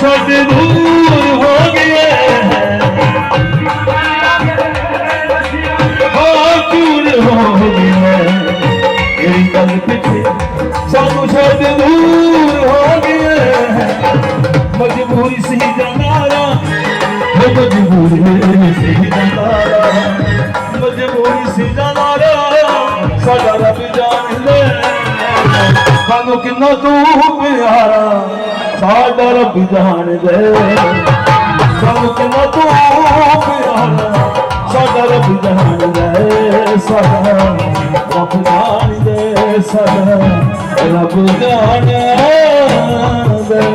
छड़ दूर हो गए दूर हो गए तेरी गल पिछे सानू छड़ दूर हो गए मजबूरी सी जनारा मजबूरी सी जनारा मजबूरी सी जनारा साडा रब जान ले सानू किन्ना तू प्यारा साडा रब जान दे सानू किन्ना तू प्यारा साडा रब जान दे साडा रब जान दे साडा रब जान दे